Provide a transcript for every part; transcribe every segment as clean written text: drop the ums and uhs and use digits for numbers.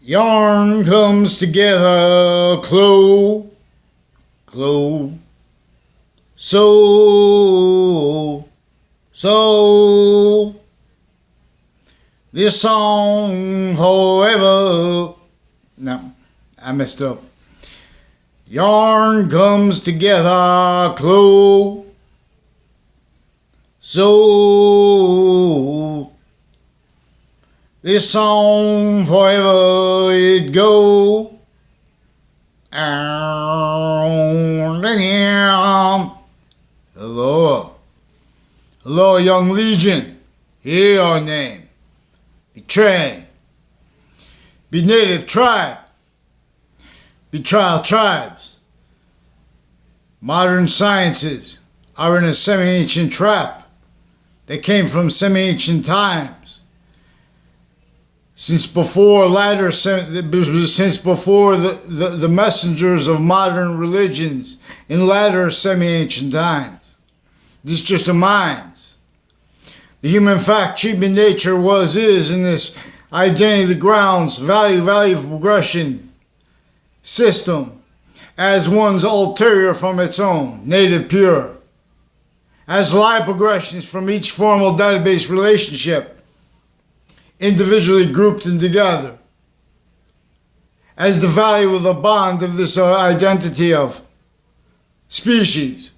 Yarn comes together, clo, clo, so, this song forever. No, I messed up. Yarn comes together, clo, so, this song forever it go. Hello. Hello, young legion. Hear your name. Betray. Be native tribe. Be trial tribes. Modern sciences are in a semi-ancient trap. They came from semi-ancient times. Since before the messengers of modern religions in latter semi-ancient times. This is just a minds. The human fact, human nature is in this identity, the grounds, value progression system as one's ulterior from its own, native pure. As lie progressions from each formal database relationship, individually grouped and together, as the value of the bond of this identity of species,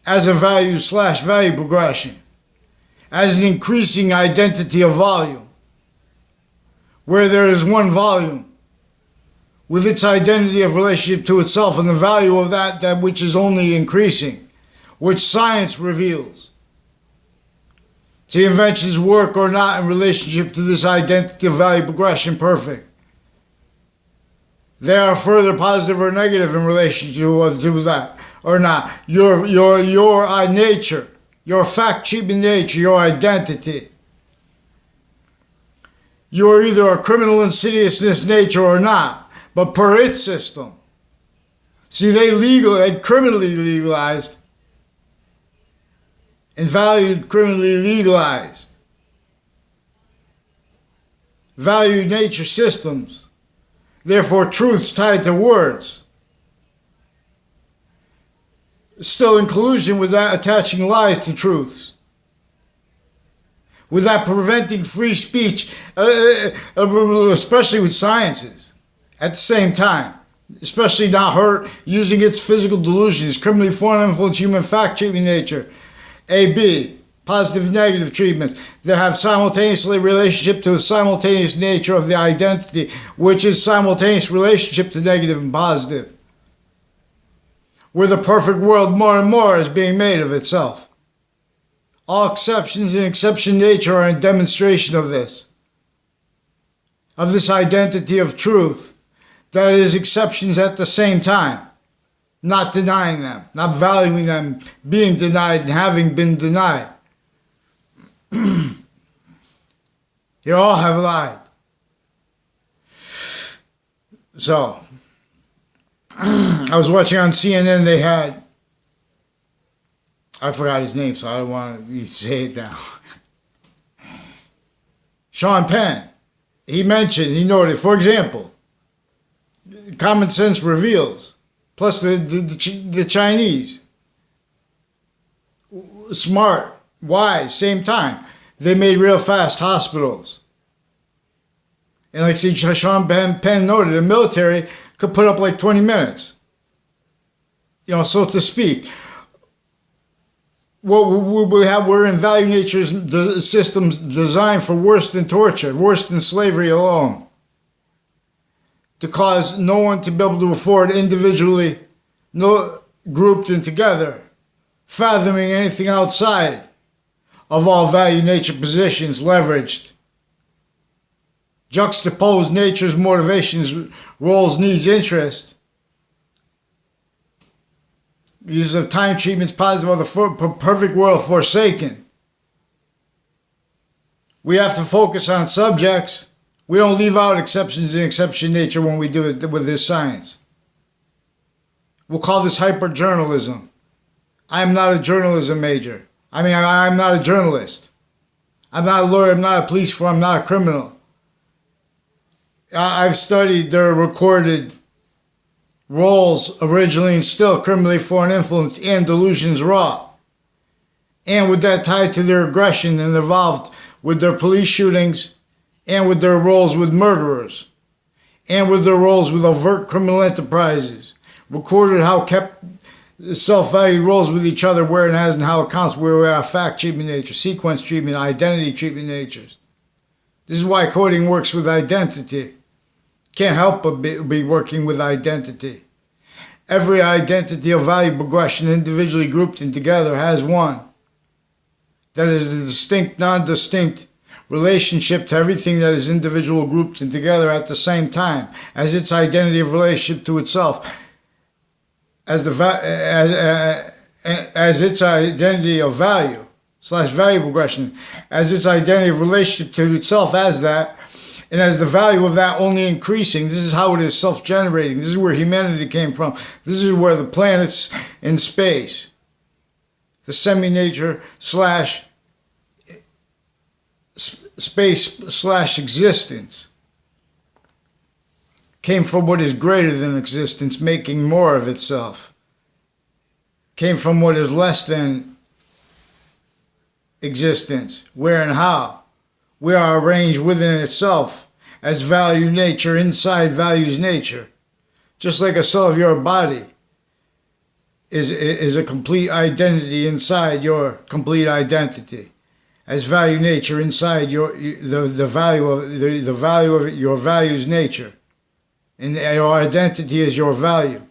as a value/value progression, as an increasing identity of volume, where there is one volume with its identity of relationship to itself and the value of that which is only increasing, which science reveals. See, inventions work or not in relationship to this identity of value progression perfect. They are further positive or negative in relation to that or not. Your nature, your fact-keeping nature, your identity. You are either a criminal insidiousness nature or not, but per its system. See, they criminally legalized and valued criminally legalized. Valued nature systems. Therefore, truths tied to words. Still in collusion with that, attaching lies to truths. With that, preventing free speech, especially with sciences, at the same time. Especially not hurt, using its physical delusions, criminally foreign influence, human fact-checking nature. A-B, positive and negative treatments that have simultaneously relationship to a simultaneous nature of the identity, which is simultaneous relationship to negative and positive. Where the perfect world more and more is being made of itself. All exceptions and exception nature are a demonstration of this identity of truth, that is exceptions at the same time. Not denying them, not valuing them, being denied and having been denied. You all have lied. So, I was watching on CNN, they had, I forgot his name, so I don't want to say it now. Sean Penn, he noted, for example, common sense reveals, plus the Chinese, smart, wise, same time. They made real fast hospitals. And like Sean Penn noted, the military could put up like 20 minutes. So to speak. We're in value nature's systems designed for worse than torture, worse than slavery alone. To cause no one to be able to afford individually, grouped and together, fathoming anything outside of all value nature positions leveraged. Juxtapose nature's motivations, roles, needs, interest. Use of time treatments positive of the perfect world forsaken. We have to focus on subjects. We don't leave out exceptions and exception nature when we do it with this science. We'll call this hyper-journalism. I'm not a journalism major. I'm not a journalist. I'm not a lawyer, I'm not a police officer, I'm not a criminal. I've studied their recorded roles originally and still criminally foreign influence and delusions raw. And with that tied to their aggression and involved with their police shootings and with their roles with murderers and with their roles with overt criminal enterprises. Recorded how kept self-valued roles with each other, where and as and how accounts where we are fact treatment nature, sequence treatment, identity treatment natures. This is why coding works with identity. Can't help but be working with identity. Every identity of value progression individually grouped and together has one that is a distinct, non-distinct relationship to everything that is individual grouped and together at the same time as its identity of relationship to itself, as its identity of value / value progression, as its identity of relationship to itself as that, and as the value of that only increasing. This is how it is self-generating. This is where humanity came from. This is where the planets in space, the semi-nature / space / existence, came from what is greater than existence, making more of itself. Came from what is less than existence, where and how we are arranged within itself as value nature inside values nature. Just like a cell of your body is a complete identity inside your complete identity, as value nature inside the value of your values nature, and your identity is your value.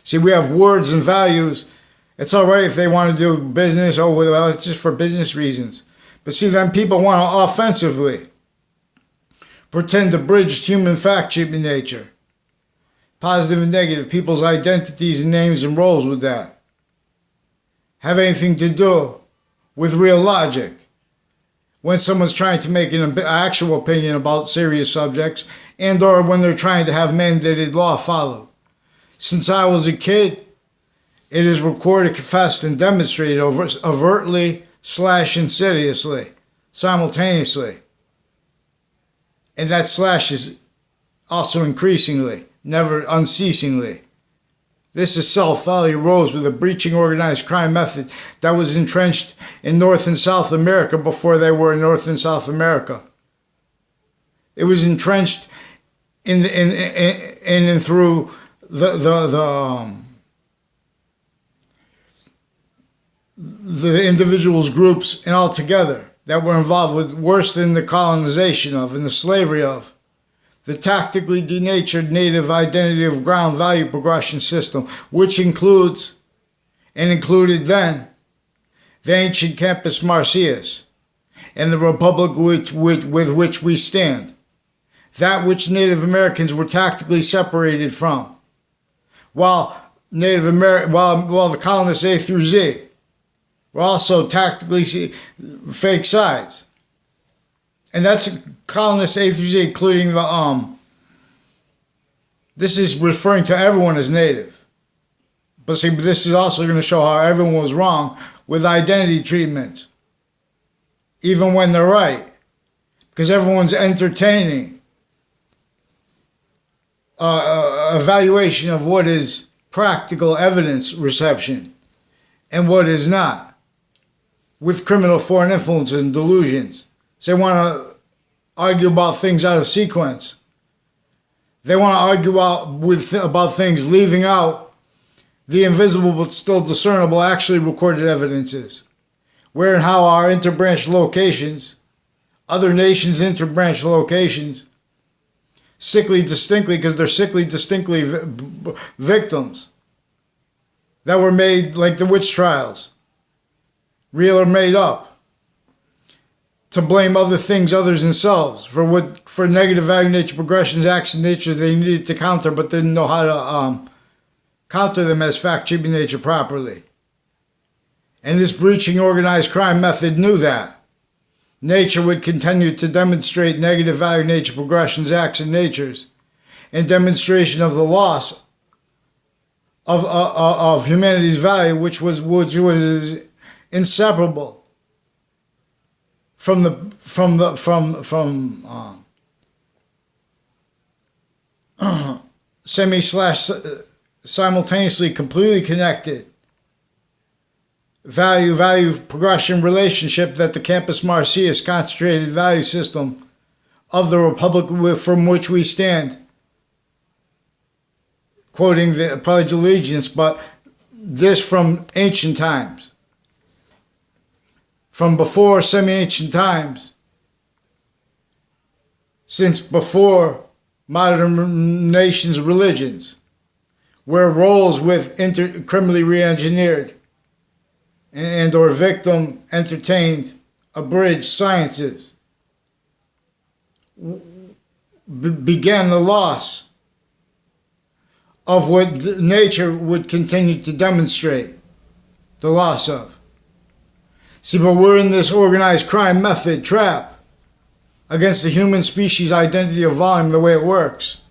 See, we have words and values. It's all right if they want to do business, well, it's just for business reasons. But see, then people want to offensively pretend to bridge human fact treatment nature, positive and negative, people's identities and names and roles with that, have anything to do with real logic. When someone's trying to make an actual opinion about serious subjects, and or when they're trying to have mandated law followed. Since I was a kid, it is recorded, confessed, and demonstrated overtly / insidiously, simultaneously. And that slash is also increasingly, never unceasingly. This is self-value rose with a breaching organized crime method that was entrenched in North and South America before they were in North and South America. It was entrenched in and through the individuals, groups, and all together that were involved with worse than the colonization of and the slavery of the tactically denatured native identity of ground value progression system, which includes and included then the ancient Campus Marcius and the republic with which we stand, that which Native Americans were tactically separated from, while the colonists A through Z were also tactically fake sides. And that's colonists A through Z, including this is referring to everyone as native. But see, this is also going to show how everyone was wrong with identity treatment, even when they're right, because everyone's entertaining evaluation of what is practical evidence reception and what is not, with criminal foreign influences and delusions. So they want to argue about things out of sequence. They want to argue about things leaving out the invisible but still discernible actually recorded evidences, where and how our interbranch locations, other nations' interbranch locations, sickly distinctly, because they're sickly distinctly victims that were made like the witch trials, real or made up, to blame other things other than themselves for negative value nature progressions, action natures they needed to counter but didn't know how to counter them as fact treatment nature properly. And this breaching organized crime method knew that nature would continue to demonstrate negative value nature progressions, action natures, in demonstration of the loss of humanity's value, which was inseparable from simultaneously completely connected value progression relationship that the Campus Martius concentrated value system of the Republic from which we stand, quoting the Pledge of Allegiance, but this from ancient times, from before semi-ancient times, since before modern nations' religions, where roles with criminally re-engineered and or victim entertained abridged sciences began the loss of what nature would continue to demonstrate the loss of. See, but we're in this organized crime method trap against the human species identity of volume, the way it works.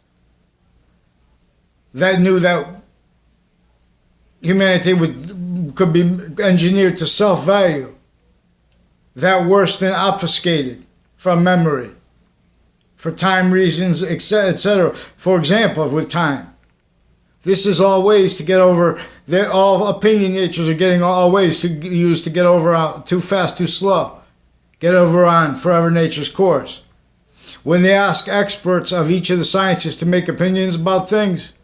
That knew that humanity could be engineered to self-value, that worse than obfuscated from memory, for time reasons, etc. For example, with time. This is all ways to get over, all opinion natures are getting all ways to use to get over too fast, too slow. Get over on forever nature's course. When they ask experts of each of the sciences to make opinions about things,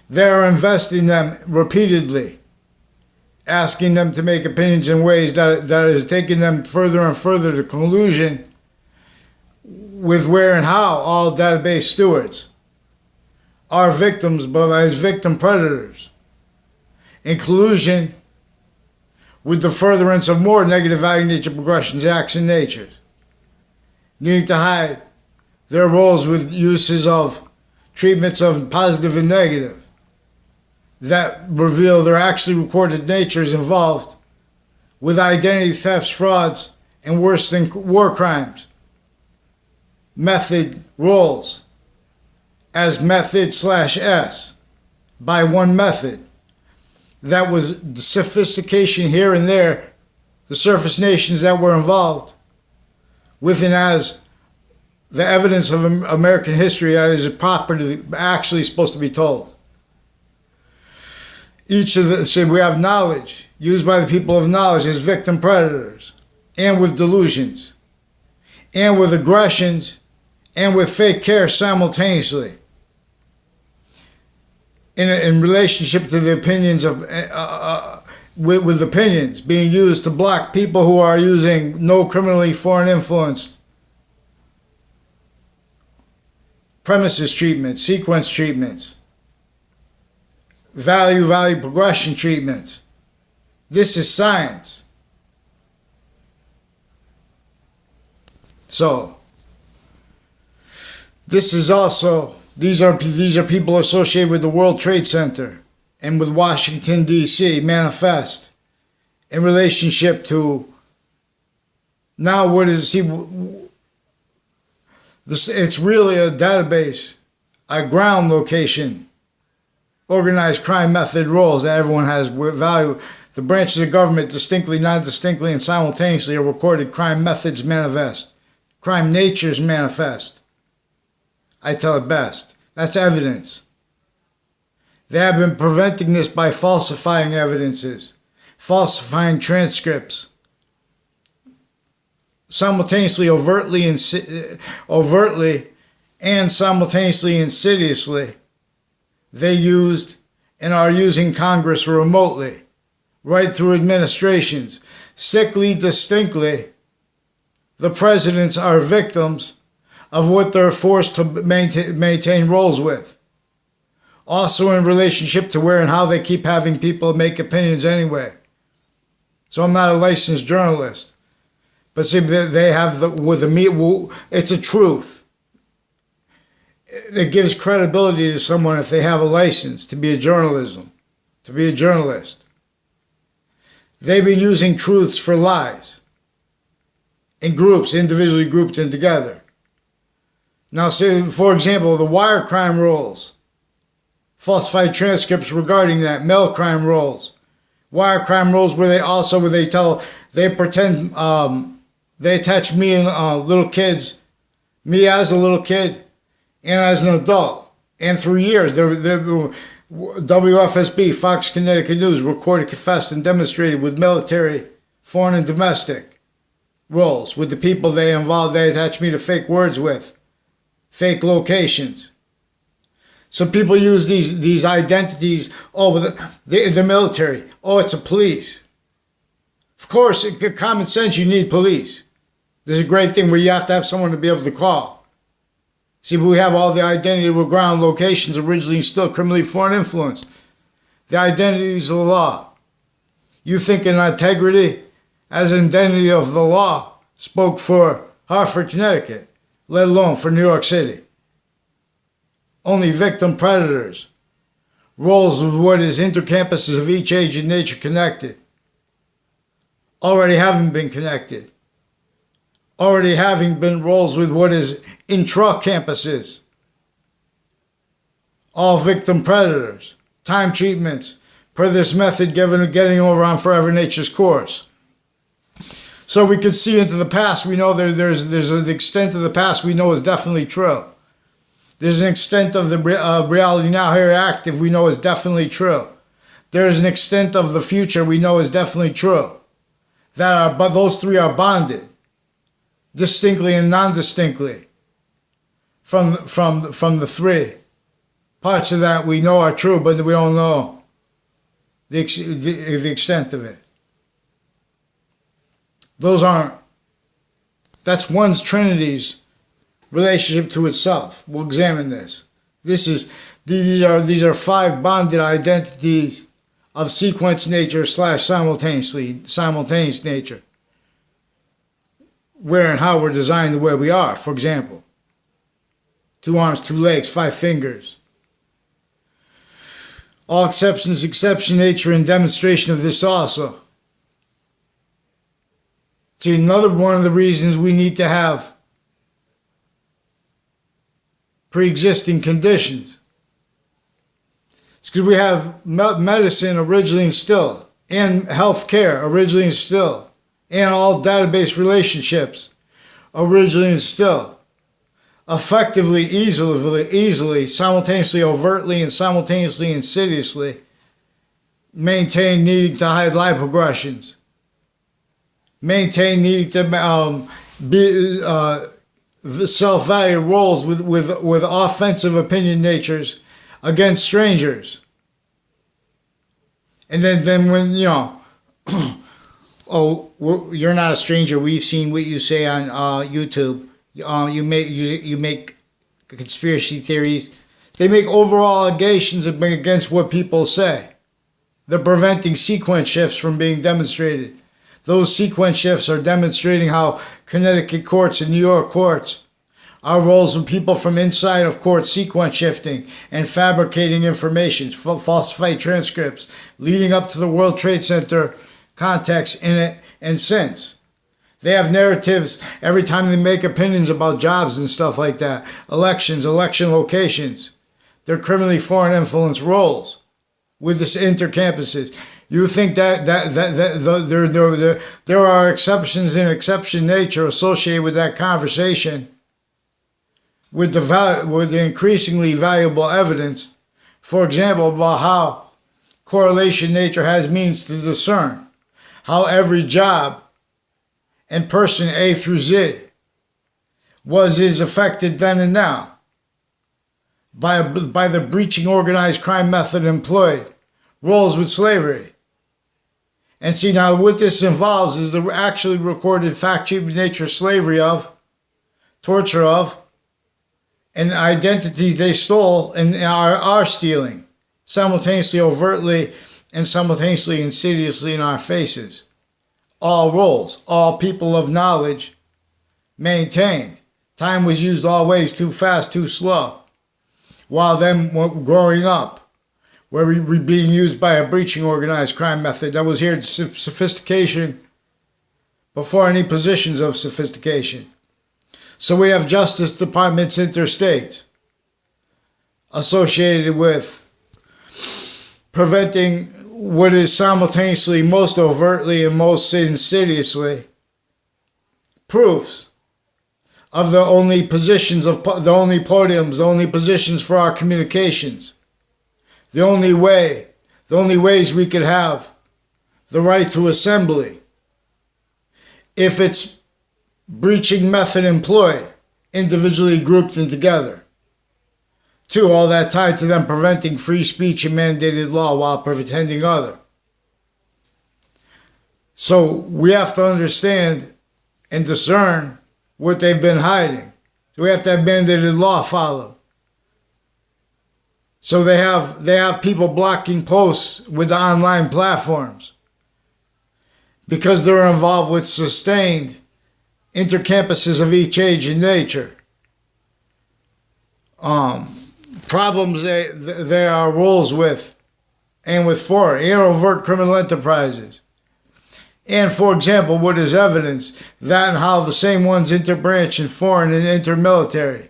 they are investing them repeatedly, asking them to make opinions in ways that is taking them further and further to collusion with where and how all database stewards are victims, but as victim predators, in collusion with the furtherance of more negative value nature progressions, acts, and natures, needing to hide their roles with uses of treatments of positive and negative that reveal their actually recorded natures involved with identity thefts, frauds, and worse than war crimes. Method roles as method/S by one method. That was the sophistication here and there, the surface nations that were involved with and as the evidence of American history that is properly actually supposed to be told. Each of the, so we have knowledge used by the people of knowledge as victim predators, and with delusions, and with aggressions, and with fake care simultaneously. In relationship to the opinions of, with opinions being used to block people who are using no criminally foreign influenced premises treatments, sequence treatments, value progression treatments. This is science. So, this is also, these are people associated with the World Trade Center and with Washington, D.C. manifest in relationship to, now what is, see, this, it's really a database, a ground location, organized crime method roles that everyone has value. The branches of government distinctly, non-distinctly, and simultaneously are recorded crime methods manifest, crime natures manifest. I tell it best. That's evidence. They have been preventing this by falsifying evidences, falsifying transcripts, simultaneously, overtly and simultaneously insidiously. They used and are using Congress remotely, right through administrations. Sickly, distinctly, the presidents are victims of what they're forced to maintain roles with. Also in relationship to where and how they keep having people make opinions anyway. So I'm not a licensed journalist. But see, they have it's a truth. It gives credibility to someone if they have a license to be a journalist. They've been using truths for lies in groups, individually grouped and together. Now, say, for example, the wire crime rolls, falsified transcripts regarding that, mail crime rolls, wire crime rolls where they pretend, they attach me and little kids, me as a little kid, and as an adult. And through years, the WFSB, Fox Connecticut News, recorded, confessed, and demonstrated with military, foreign, and domestic roles with the people they involved. They attach me to fake words with, fake locations. So people use these identities. Oh, the military. Oh, it's a police. Of course, common sense, you need police. There's a great thing where you have to have someone to be able to call. See, but we have all the identity with ground locations originally still criminally foreign influence. The identities of the law. You think in integrity as an identity of the law spoke for Hartford, Connecticut, let alone for New York City. Only victim predators. Roles with what is intercampuses of each age and nature connected. Already having been connected. Already having been roles with what is intra-campuses. All victim predators. Time treatments. Per this method getting over on forever nature's course. So we could see into the past. We know there's an extent of the past we know is definitely true. There's an extent of the reality now here active we know is definitely true. There's an extent of the future we know is definitely true. But those three are bonded, distinctly and non-distinctly, from the three. Parts of that we know are true, but we don't know the extent of it. That's one's Trinity's relationship to itself. We'll examine this. These are five bonded identities of sequence nature / simultaneous nature. Where and how we're designed the way we are. For example, 2 arms, 2 legs, 5 fingers. All exceptions, exception nature and demonstration of this also. See, another one of the reasons we need to have pre-existing conditions. It's because we have medicine originally instilled, and healthcare originally instilled, and all database relationships originally instilled. Effectively, easily, simultaneously, overtly, and simultaneously, insidiously, maintain needing to hide lipoaggressions. Maintain needing to be self-value roles with offensive opinion natures against strangers. And then when, oh, you're not a stranger, we've seen what you say on YouTube. You make conspiracy theories. They make overall allegations against what people say. They're preventing sequence shifts from being demonstrated. Those sequence shifts are demonstrating how Connecticut courts and New York courts are roles of people from inside of court sequence shifting and fabricating information, falsified transcripts, leading up to the World Trade Center context in it and since. They have narratives every time they make opinions about jobs and stuff like that. Elections, election locations. They're criminally foreign influence roles with this intercampuses. You think that there are exceptions in exception nature associated with that conversation, with the increasingly valuable evidence, for example, about how correlation nature has means to discern how every job and person A through Z is affected then and now by the breaching organized crime method employed, roles with slavery. And see, now what this involves is the actually recorded fact sheet nature slavery of, torture of, and identities they stole and are stealing, simultaneously overtly and simultaneously insidiously in our faces. All roles, all people of knowledge maintained. Time was used always too fast, too slow. While them growing up, where we were being used by a breaching organized crime method that was here sophistication before any positions of sophistication. So we have Justice Departments interstate associated with preventing what is simultaneously most overtly and most insidiously proofs of the only positions of the only podiums, the only positions for our communications. The only ways we could have the right to assembly. If it's breaching method employed, individually grouped and together. 2, all that tied to them preventing free speech and mandated law while pretending other. So we have to understand and discern what they've been hiding. So we have to have mandated law followed. So they have people blocking posts with the online platforms because they're involved with sustained intercampuses of each age and nature. Problems they are roles with and with foreign and overt criminal enterprises. And for example, what is evidence that and how the same ones interbranch in foreign and intermilitary.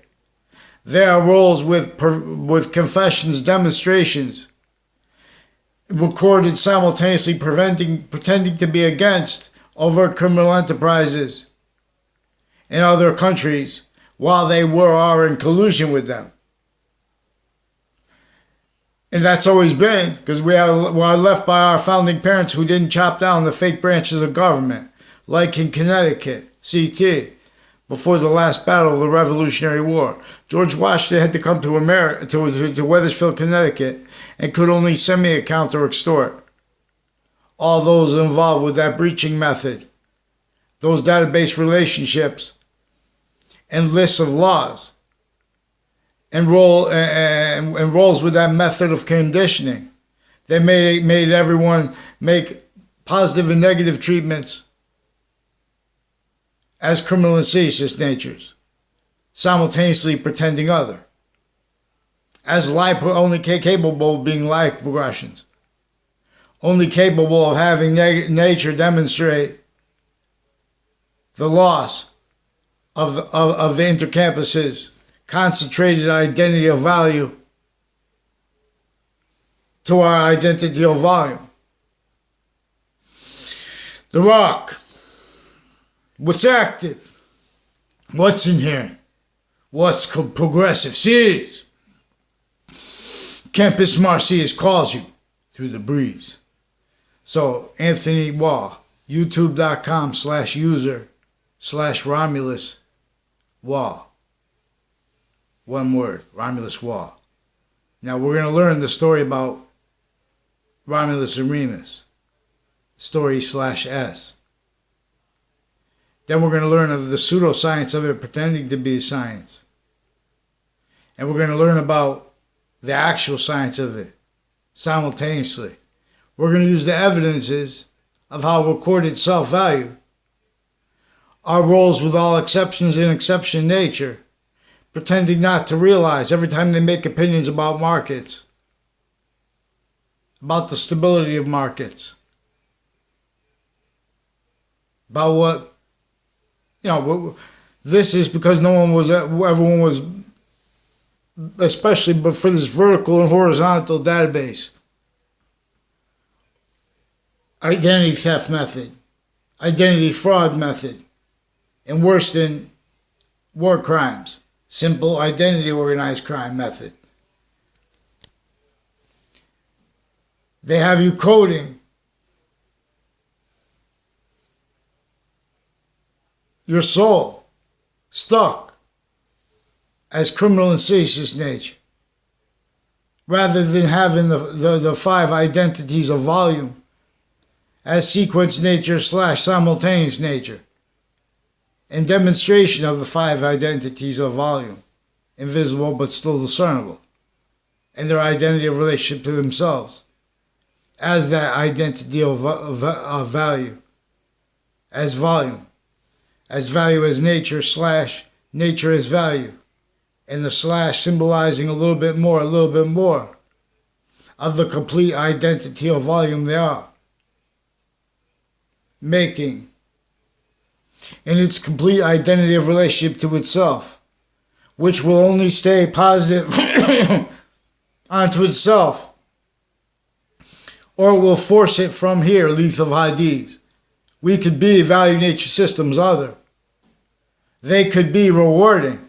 There are roles with confessions, demonstrations, recorded simultaneously pretending to be against overt criminal enterprises in other countries while they are in collusion with them. And that's always been because we are left by our founding parents who didn't chop down the fake branches of government, like in Connecticut, CT, before the last battle of the Revolutionary War. George Washington had to come to America, to Wethersfield, Connecticut, and could only semi-account or extort all those involved with that breaching method, those database relationships, and lists of laws. And roles with that method of conditioning. They made everyone make positive and negative treatments as criminal and seditious natures, simultaneously pretending other, as only capable of being life progressions, only capable of having nature demonstrate the loss of the intercampuses, concentrated identity of value to our identity of volume. The rock. What's active? What's inherent? What's progressive? Sees. Campus Marcius calls you through the breeze. So Anthony Wall, youtube.com/user/Romulus Wall. One word, Romulus Wall. Now we're going to learn the story about Romulus and Remus. Story/S. Then we're going to learn of the pseudoscience of it pretending to be science. And we're going to learn about the actual science of it simultaneously. We're going to use the evidences of how recorded self-value, our roles with all exceptions in exception nature, pretending not to realize every time they make opinions about markets, about the stability of markets, about what, this is because everyone was, especially but for this vertical and horizontal database, identity theft method, identity fraud method, and worse than war crimes, simple identity organized crime method. They have you coding your soul stuck as criminal and seditious nature, rather than having the 5 identities of volume as sequence nature / simultaneous nature, and demonstration of the 5 identities of volume, invisible but still discernible, and their identity of relationship to themselves, as that identity of value, as volume as nature / nature as value, and the / symbolizing a little bit more of the complete identity of volume they are, making in its complete identity of relationship to itself, which will only stay positive onto itself, or will force it from here, lethal IDs. We could be value nature systems other, they could be rewarding.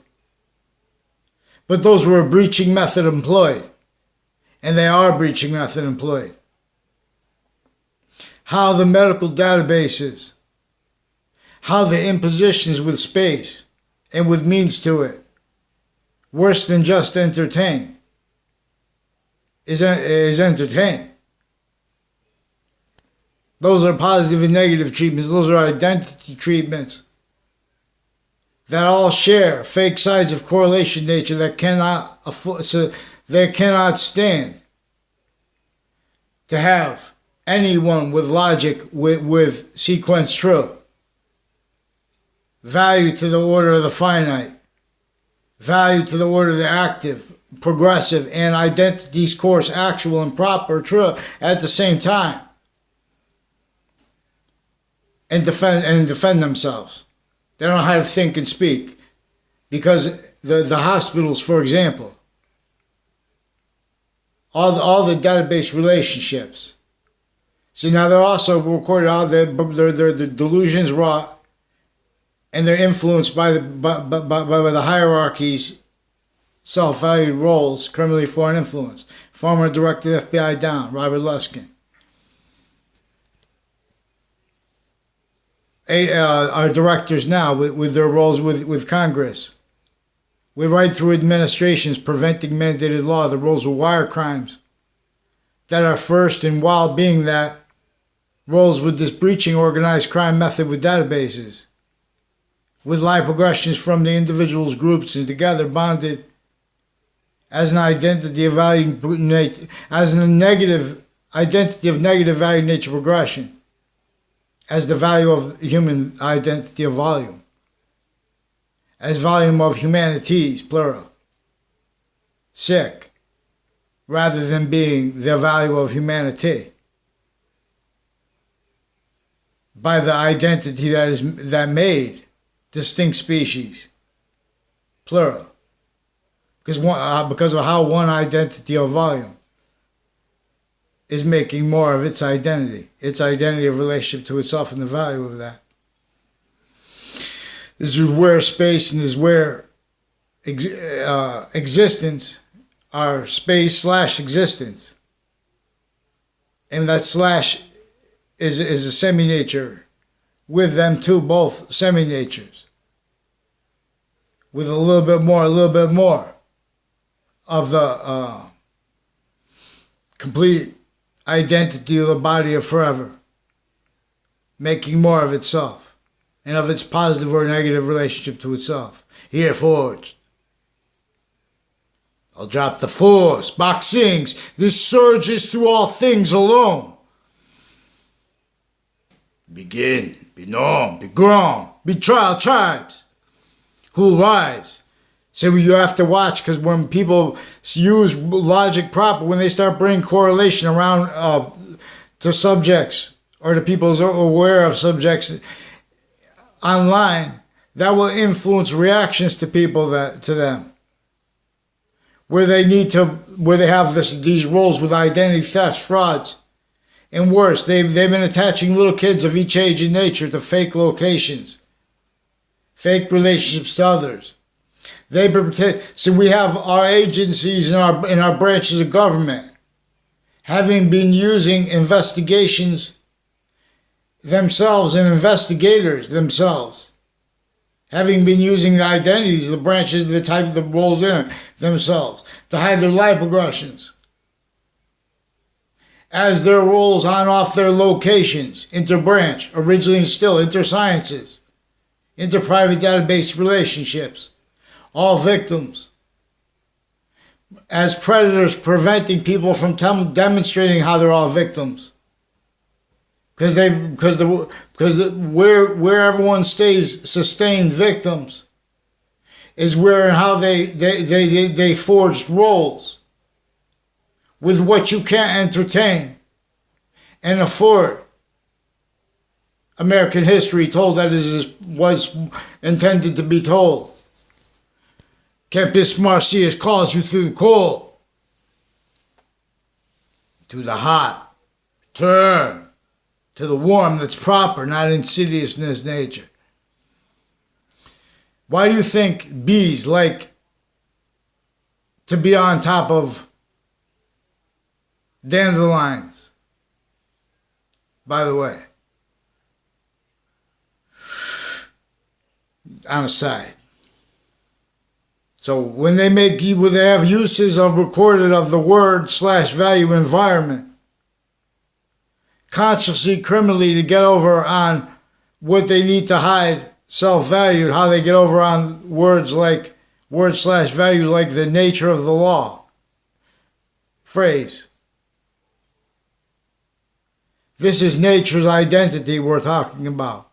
But those were a breaching method employed. And they are a breaching method employed. How the medical databases, how the impositions with space and with means to it, worse than just entertained, is entertained. Those are positive and negative treatments. Those are identity treatments that all share fake sides of correlation nature that cannot stand to have anyone with logic with sequence true. Value to the order of the finite. Value to the order of the active, progressive, and identities course actual and proper true at the same time. And defend themselves. They don't know how to think and speak. Because the hospitals, for example, all the database relationships. See, now they're also recorded all their delusions wrought, and they're influenced by the hierarchies, self-valued roles, criminally foreign influence. Former director of the FBI down, Robert Luskin. Our directors now with their roles with Congress. We right through administrations preventing mandated law, the roles of wire crimes that are first, and while being that, roles with this breaching organized crime method with databases, with live progressions from the individuals, groups, and together bonded as an identity of value, as a negative identity of negative value nature progression, as the value of human identity of volume, as volume of humanities, plural, sick, rather than being the value of humanity, by the identity that made distinct species, plural, because of how one identity of volume is making more of its identity of relationship to itself and the value of that. This is where space and this is where existence are space/existence. And that slash is a semi-nature. With them too, both semi-natures. With a little bit more of the complete identity of the body of forever. Making more of itself. And of its positive or negative relationship to itself. Here forged. I'll drop the force. Bach sings. This surges through all things alone. Begin. Be known. Be grown. Be trial tribes. Who'll rise? So you have to watch, because when people use logic proper, when they start bringing correlation around to subjects or to people who are aware of subjects online, that will influence reactions to people to them, where they have these roles with identity thefts, frauds, and worse. They've been attaching little kids of each age and nature to fake locations, fake relationships to others. So we have our agencies in our branches of government having been using investigations themselves and investigators themselves, having been using the identities, the branches, the type of the roles in it themselves to hide their life progressions as their roles on off their locations, interbranch, originally and still, intersciences, inter-private database relationships, all victims, as predators preventing people from demonstrating how they're all victims. Because where everyone stays sustained victims is where and how they forged roles with what you can't entertain and afford. American history told that was intended to be told. Campus Marcius calls you through the cold to the hot. Turn to the warm that's proper, not insidious in its nature. Why do you think bees like to be on top of dandelions? By the way, on a side. So when they have uses of recorded of the word/value environment, consciously, criminally, to get over on what they need to hide, self-valued, how they get over on words like word/value, like the nature of the law phrase. This is nature's identity we're talking about.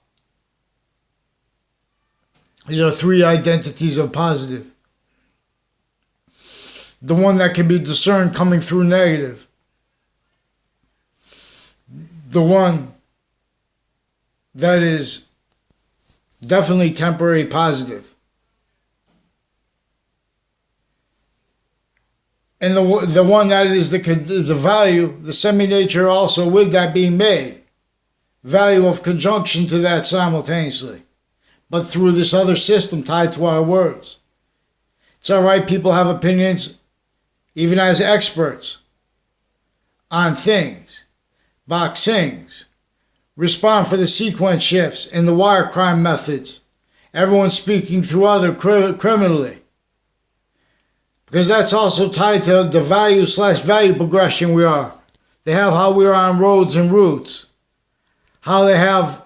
These are three identities of positive. The one that can be discerned coming through negative. The one that is definitely temporary positive. And the one that is the value, the semi-nature also with that being made. Value of conjunction to that simultaneously. But through this other system tied to our words. It's all right, people have opinions, even as experts, on things, box things, respond for the sequence shifts and the wire crime methods. Everyone's speaking through other criminally. Because that's also tied to the value/value progression we are. They have how we are on roads and routes. How they have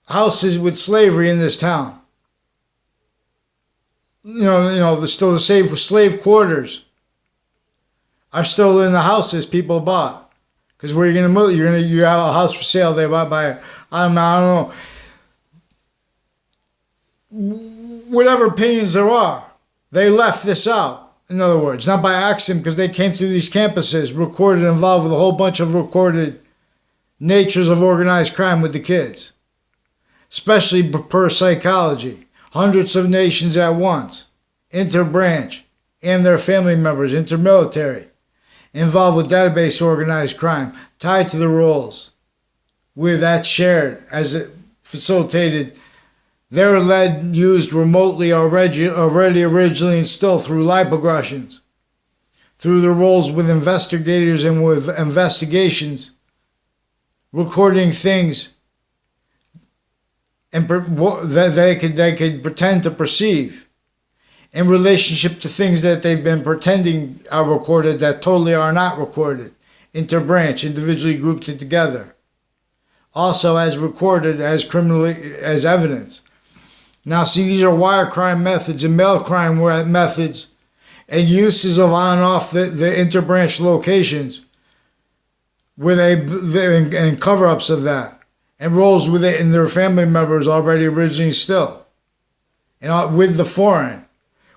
houses with slavery in this town. There's still the slave quarters are still in the houses people bought. Because where you're gonna move, you have a house for sale they bought by I don't know. Whatever opinions there are, they left this out. In other words, not by accident, because they came through these campuses, recorded, involved with a whole bunch of recorded natures of organized crime with the kids. Especially per psychology. Hundreds of nations at once, interbranch, and their family members, intermilitary, involved with database organized crime, tied to the roles, with that shared as it facilitated. They're led, used remotely already originally and still through lipogressions, through the roles with investigators and with investigations, recording things and that they could pretend to perceive in relationship to things that they've been pretending are recorded that totally are not recorded, interbranch, individually grouped together, also as recorded as criminally as evidence. Now see, these are wire crime methods and mail crime methods and uses of on and off the interbranch locations where and cover-ups of that. And roles with it and their family members already originally still. And with the foreign.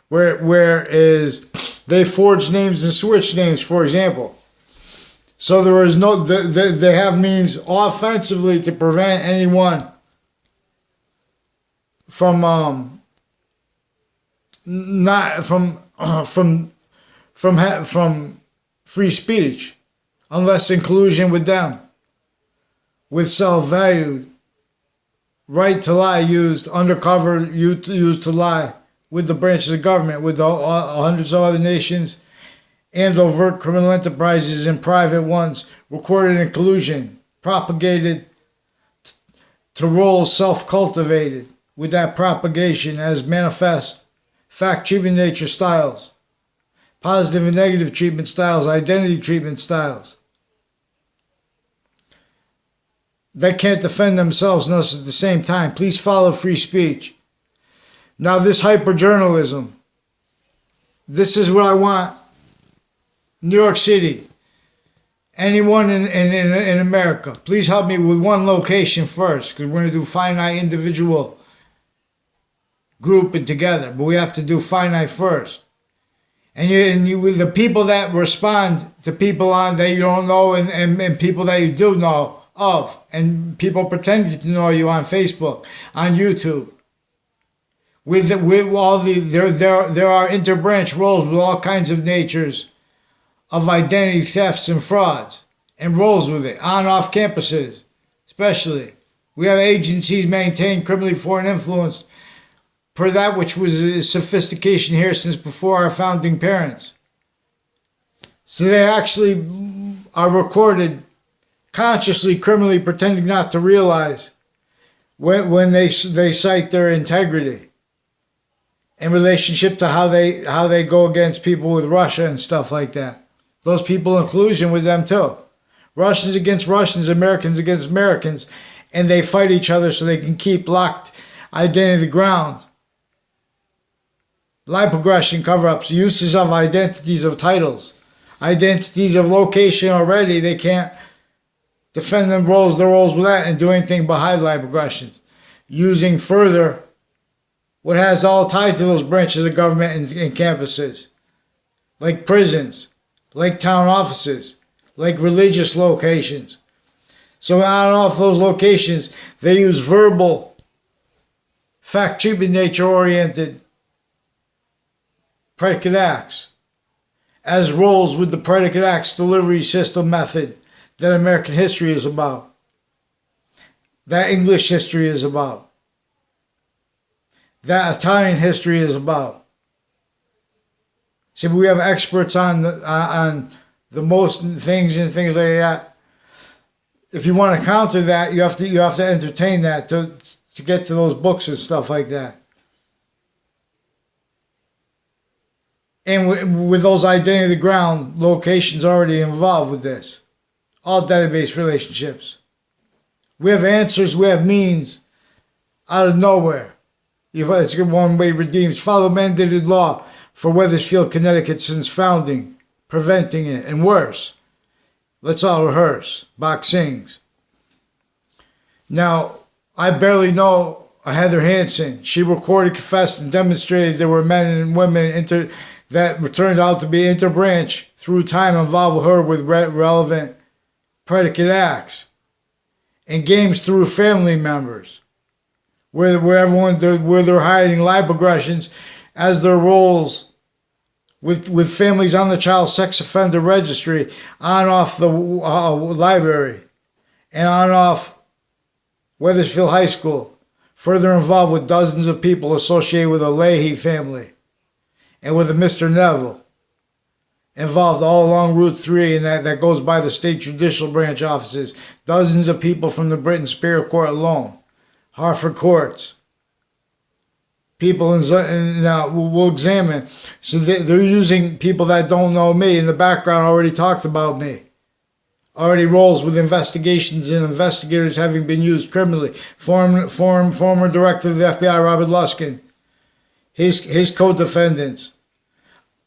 Where is they forge names and switch names, for example. So there is no, they have means offensively to prevent anyone from free speech, unless in collusion with them. With self-valued, right to lie used, undercover used to lie with the branches of government, with the hundreds of other nations, and overt criminal enterprises and private ones, recorded in collusion, propagated to roles self-cultivated, with that propagation as manifest, fact treatment nature styles, positive and negative treatment styles, identity treatment styles. They can't defend themselves and us at the same time. Please follow free speech. Now this hyperjournalism, this is what I want. New York City, anyone in America, please help me with one location first, because we're going to do finite individual grouping together, but we have to do finite first. And the people that respond to people that you don't know and people that you do know of, and people pretending to know you on Facebook, on YouTube. There are interbranch roles with all kinds of natures of identity thefts and frauds, and roles with it, on and off campuses, especially. We have agencies maintain criminally foreign influence, per that which was sophistication here since before our founding parents. So they actually are recorded consciously, criminally, pretending not to realize when they cite their integrity in relationship to how they go against people with Russia and stuff like that. Those people in collusion with them too. Russians against Russians, Americans against Americans, and they fight each other so they can keep locked identity of the ground. Lie progression cover-ups, uses of identities of titles, identities of location already. They can't defend their roles with that and do anything but hide lie progressions. Using further what has all tied to those branches of government and campuses, like prisons, like town offices, like religious locations. So on and off those locations, they use verbal, fact treatment, nature-oriented predicate acts as roles with the predicate acts delivery system method that American history is about, that English history is about, that Italian history is about. See, we have experts on the most things and things like that. If you want to counter that, you have to entertain that to get to those books and stuff like that. And with those identity of the ground locations already involved with this. All database relationships. We have answers, we have means out of nowhere. It's one-way redeems. Follow mandated law for Wethersfield, Connecticut since founding, preventing it, and worse. Let's all rehearse. Boxings. Now, I barely know Heather Hansen. She recorded, confessed, and demonstrated there were men and women that turned out to be interbranch through time involved with her with relevant predicate acts. And games through family members. Where they're hiding lie progressions as their roles with families on the child sex offender registry, on off the library, and on off Wethersfield High School, further involved with dozens of people associated with a Leahy family, and with a Mr. Neville, involved all along Route 3, and that goes by the state judicial branch offices, dozens of people from the Britain Superior Court alone, Hartford courts. People now we'll examine. So they're using people that don't know me in the background already talked about me. Already rolls with investigations and investigators having been used criminally. Former director of the FBI, Robert Luskin. His co-defendants,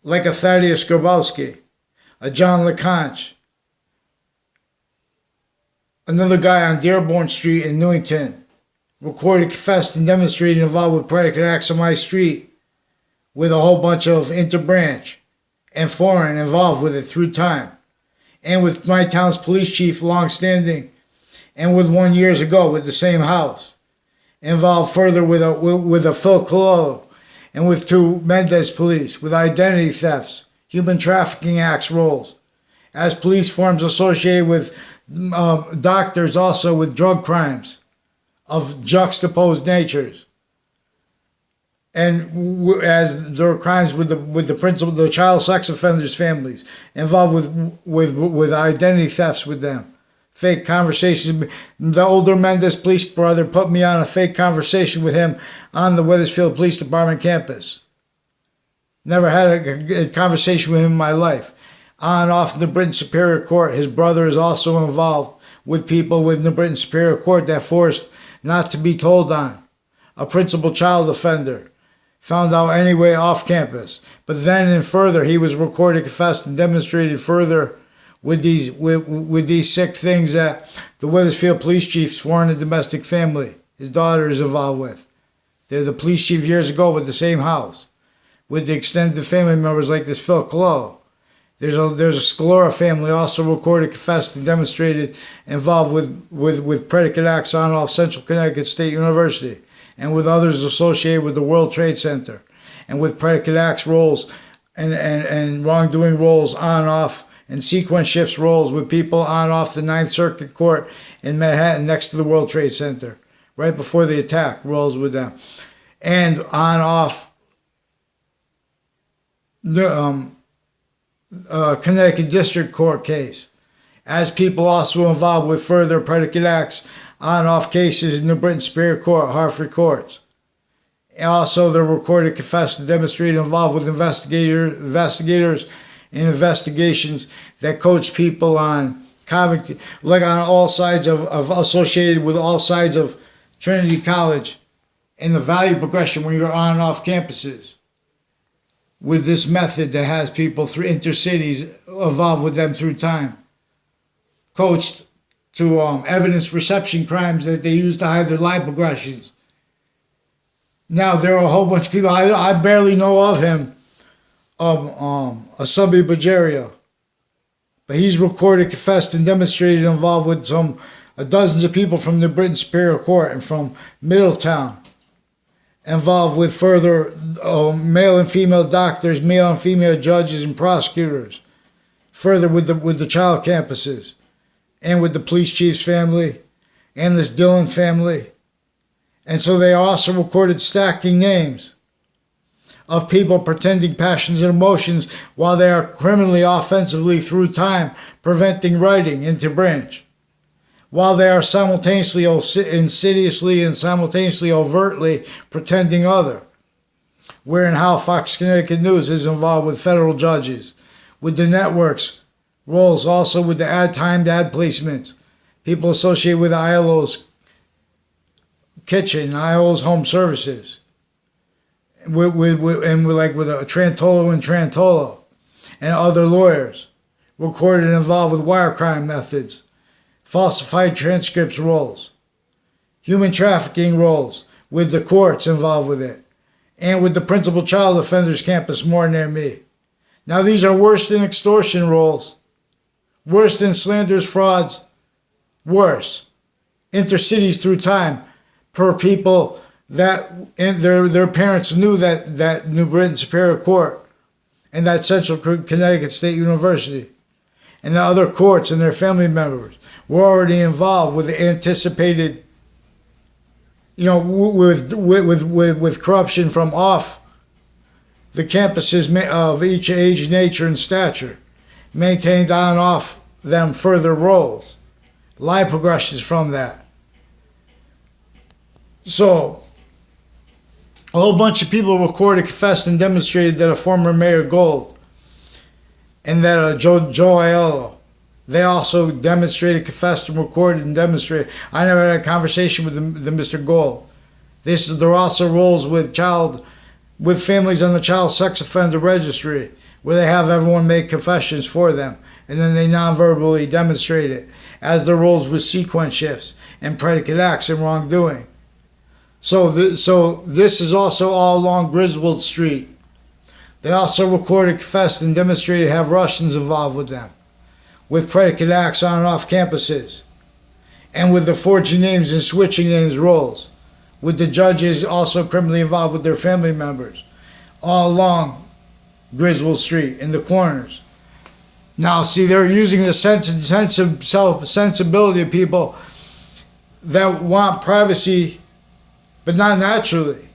like a Thaddeus Grabowski, a John LeConte, another guy on Dearborn Street in Newington, recorded, confessed, and demonstrated involved with predicate acts on my street, with a whole bunch of interbranch and foreign involved with it through time, and with my town's police chief long-standing, and with one years ago with the same house, involved further with a Phil Cololo, and with two Mendez police, with identity thefts, human trafficking acts roles, as police forms associated with doctors also with drug crimes of juxtaposed natures, and as there are crimes with the principal, the child sex offenders' families involved with identity thefts with them, fake conversations. The older Mendez police brother put me on a fake conversation with him on the Wethersfield Police Department campus. Never had a conversation with him in my life. On and off in the Britain Superior Court, his brother is also involved with people within the Britain Superior Court that forced not to be told on. A principal child offender. Found out anyway off campus. But then and further, he was recorded, confessed, and demonstrated further with these sick things that the Wethersfield police chief's foreign and domestic family, his daughter, is involved with. They're the police chief years ago with the same house. With the extended family members like this Phil Cololo. There's a Scalora family also recorded, confessed, and demonstrated involved with predicate acts on and off Central Connecticut State University, and with others associated with the World Trade Center, and with predicate acts roles and wrongdoing roles on and off, and sequence shifts roles with people on and off the Ninth Circuit Court in Manhattan next to the World Trade Center, right before the attack, roles with them. and on-off Connecticut District Court case, as people also involved with further predicate acts on-off cases in the New Britain Superior Court, Hartford courts. And also, the recorded, confessed, and demonstrated involved with investigators in investigations that coach people on like on all sides of associated with all sides of Trinity College and the value progression when you're on and off campuses with this method that has people through intercities involved with them through time, coached to evidence reception crimes that they use to hide their life progressions. Now, there are a whole bunch of people, I barely know of him, Asabi Bajaria. But he's recorded, confessed, and demonstrated involved with dozens of people from the Britain Superior Court and from Middletown, involved with further male and female doctors, male and female judges and prosecutors, further with the child campuses, and with the police chief's family, and this Dillon family. And so they also recorded stacking names of people pretending passions and emotions while they are criminally offensively through time preventing writing into branch, while they are simultaneously insidiously and simultaneously overtly pretending other. Where and how Fox Connecticut News is involved with federal judges, with the networks roles, also with the timed ad placements, people associated with ILO's kitchen, ILO's home services, with Trantolo and Trantolo and other lawyers, recorded and involved with wire crime methods, falsified transcripts roles, human trafficking roles, with the courts involved with it, and with the principal child offenders campus more near me. Now these are worse than extortion roles, worse than slanders, frauds, worse. Intercities through time per people that their parents knew that New Britain Superior Court and that Central Connecticut State University and the other courts and their family members were already involved with the anticipated, with corruption from off the campuses of each age, nature, and stature, maintained on and off them further roles, life progressions from that. So, a whole bunch of people recorded, confessed, and demonstrated that a former Mayor Gold and that Joe Aiello, they also demonstrated, confessed, and recorded and demonstrated. I never had a conversation with the Mr. Gold. There are also roles with families on the child sex offender registry where they have everyone make confessions for them and then they non-verbally demonstrate it, as the roles with sequence shifts and predicate acts and wrongdoing. So this is also all along Griswold Street. They also recorded, confessed, and demonstrated have Russians involved with them, with predicate acts on and off campuses, and with the forging names and switching names roles, with the judges also criminally involved with their family members, all along Griswold Street in the corners. Now, see, they're using the sensibility of people that want privacy, but not naturally.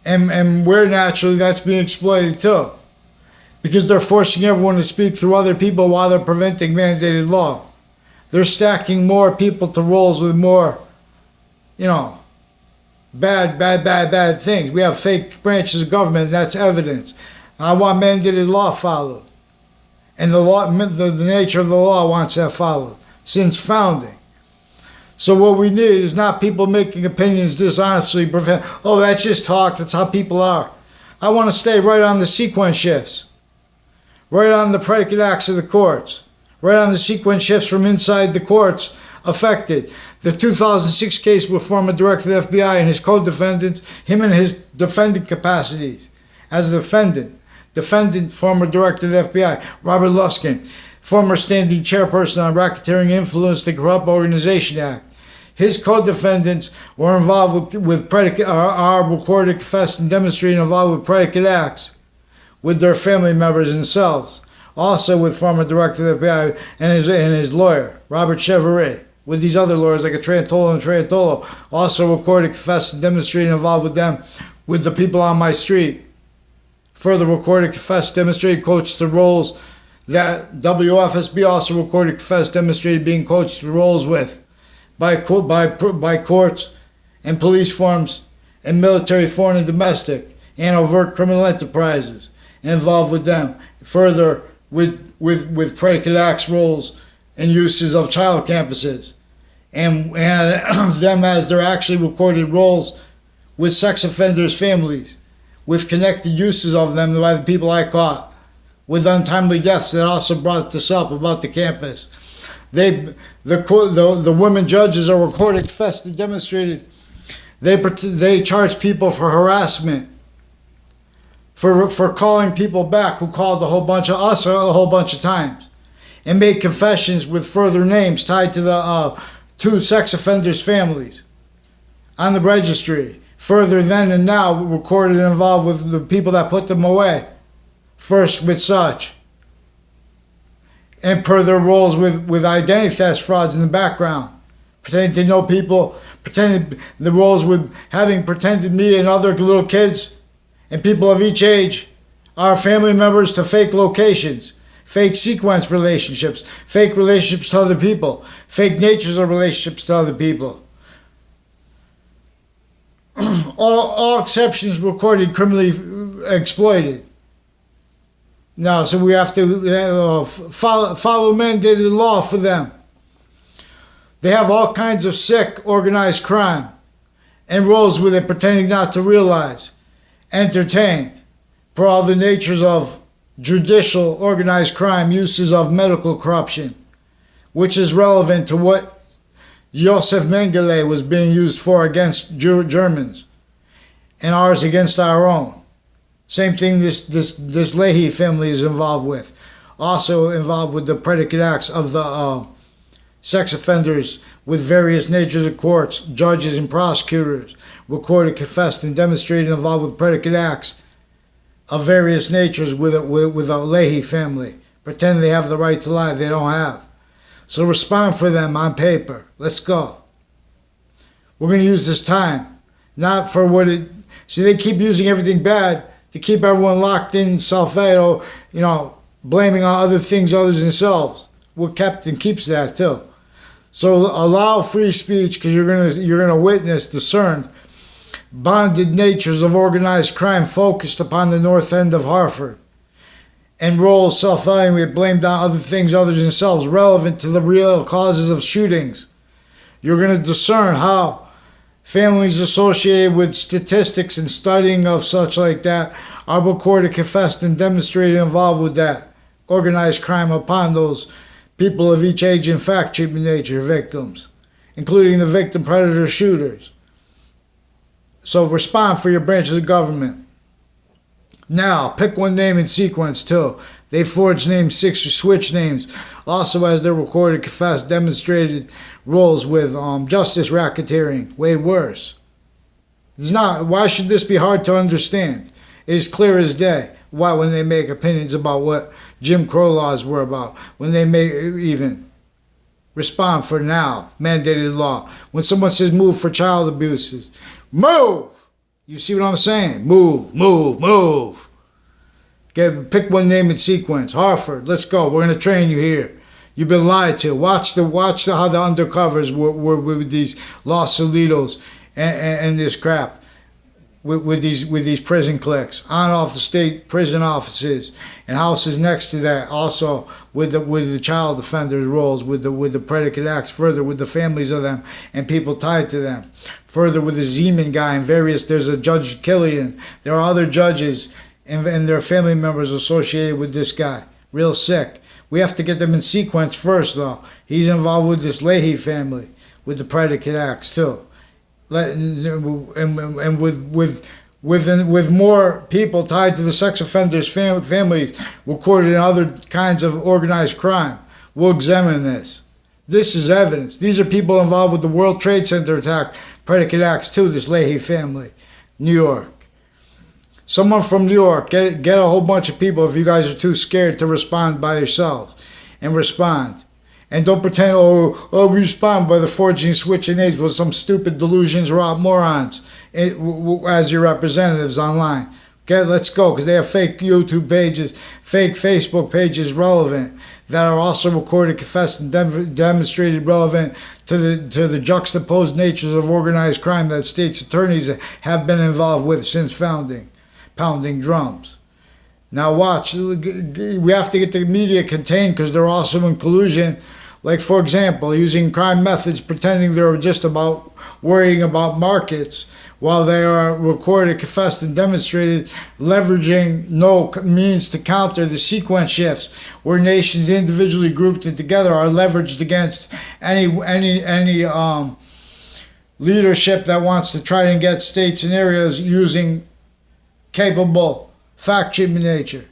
And where naturally, that's being exploited too. Because they're forcing everyone to speak through other people while they're preventing mandated law. They're stacking more people to roles with more, bad things. We have fake branches of government, and that's evidence. I want mandated law followed. And the nature of the law wants that followed since founding. So what we need is not people making opinions dishonestly, that's just talk, that's how people are. I want to stay right on the sequence shifts, right on the predicate acts of the courts, right on the sequence shifts from inside the courts affected. The 2006 case with former director of the FBI and his co-defendants, him and his defendant capacities as a defendant, former director of the FBI, Robert Luskin, former standing chairperson on Racketeering Influence the Corrupt Organization Act. His co-defendants were involved with predicate, are recorded, confessed, and demonstrated involved with predicate acts with their family members themselves. Also with former director of the FBI and his lawyer, Robert Chevrolet, with these other lawyers like a Trantolo and Trantolo, also recorded, confessed, and demonstrated involved with them, with the people on my street. Further recorded, confessed, demonstrated, coached the roles that WFSB also recorded, confessed, demonstrated being coached the roles with by courts and police forms and military, foreign and domestic, and overt criminal enterprises involved with them. Further, with predicate acts, roles, and uses of child campuses, and them as their actually recorded roles with sex offenders' families, with connected uses of them by the people I caught, with untimely deaths that also brought this up about the campus. The women judges are recorded, confessed, and demonstrated. They charge people for harassment, for calling people back who called a whole bunch of us a whole bunch of times, and made confessions with further names tied to the two sex offenders' families on the registry. Further then and now recorded and involved with the people that put them away, first with such, and per their roles with identity theft frauds in the background, pretending to know people, pretending the roles with having pretended me and other little kids and people of each age are family members to fake locations, fake sequence relationships, fake relationships to other people, fake natures of relationships to other people. All exceptions recorded, criminally exploited. Now, so we have to follow mandated law for them. They have all kinds of sick, organized crime and roles with it, pretending not to realize, entertained, for all the natures of judicial, organized crime, uses of medical corruption, which is relevant to what Josef Mengele was being used for against Germans, and ours against our own. Same thing this Leahy family is involved with. Also involved with the predicate acts of the sex offenders with various natures of courts, judges and prosecutors, recorded, confessed, and demonstrated involved with predicate acts of various natures with a Leahy family. Pretend they have the right to lie, they don't have. So respond for them on paper. Let's go. We're going to use this time, not for what it... See, they keep using everything bad to keep everyone locked in self-hate, blaming on other things other than themselves. What Captain keeps that too. So allow free speech, because you're gonna witness, discern bonded natures of organized crime focused upon the north end of Hartford, and roles self-evaluated blamed on other things other than themselves relevant to the real causes of shootings. You're going to discern how families associated with statistics and studying of such like that are recorded, confessed, and demonstrated involved with that organized crime upon those people of each age and fact treatment nature victims, including the victim predator shooters. So respond for your branches of government. Now, pick one name in sequence too. They forged names, switch names. Also, as they're recorded, confessed, demonstrated roles with justice racketeering. Way worse. It's not. Why should this be hard to understand? It's clear as day. Why, when they make opinions about what Jim Crow laws were about, when they make even respond for now, mandated law. When someone says move for child abuses, move. You see what I'm saying? Move, move, move. Pick one name in sequence. Hartford, let's go. We're going to train you here. You've been lied to. Watch how the undercovers were with these Los Solitos and this crap. With these prison cliques. On off the state prison offices and houses next to that. Also with the child offenders roles, with the predicate acts. Further with the families of them and people tied to them. Further with the Zeman guy and various, there's a Judge Killian. There are other judges and their family members associated with this guy. Real sick. We have to get them in sequence first though. He's involved with this Leahy family, with the predicate acts too. And with more people tied to the sex offenders' families recorded in other kinds of organized crime. We'll examine this. This is evidence. These are people involved with the World Trade Center attack, predicate acts too, this Leahy family. New York. Someone from New York, get a whole bunch of people if you guys are too scared to respond by yourselves. And respond. And don't pretend, oh, we respond by the forging, switching names with some stupid delusions or morons as your representatives online. Okay, let's go, because they have fake YouTube pages, fake Facebook pages relevant, that are also recorded, confessed, and demonstrated relevant to the juxtaposed natures of organized crime that states' attorneys have been involved with since founding, pounding drums. Now watch, we have to get the media contained, because they're also in collusion. Like, for example, using crime methods, pretending they're just about worrying about markets, while they are recorded, confessed, and demonstrated, leveraging no means to counter the sequence shifts, where nations individually grouped and together are leveraged against any leadership that wants to try and get states and areas using capable fact-checking nature.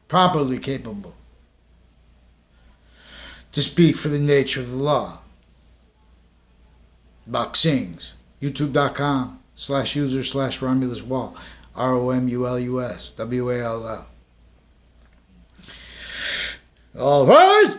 Properly capable to speak for the nature of the law. Boxings. YouTube.com/user/Romulus Wall. ROMULUS WALL. All right.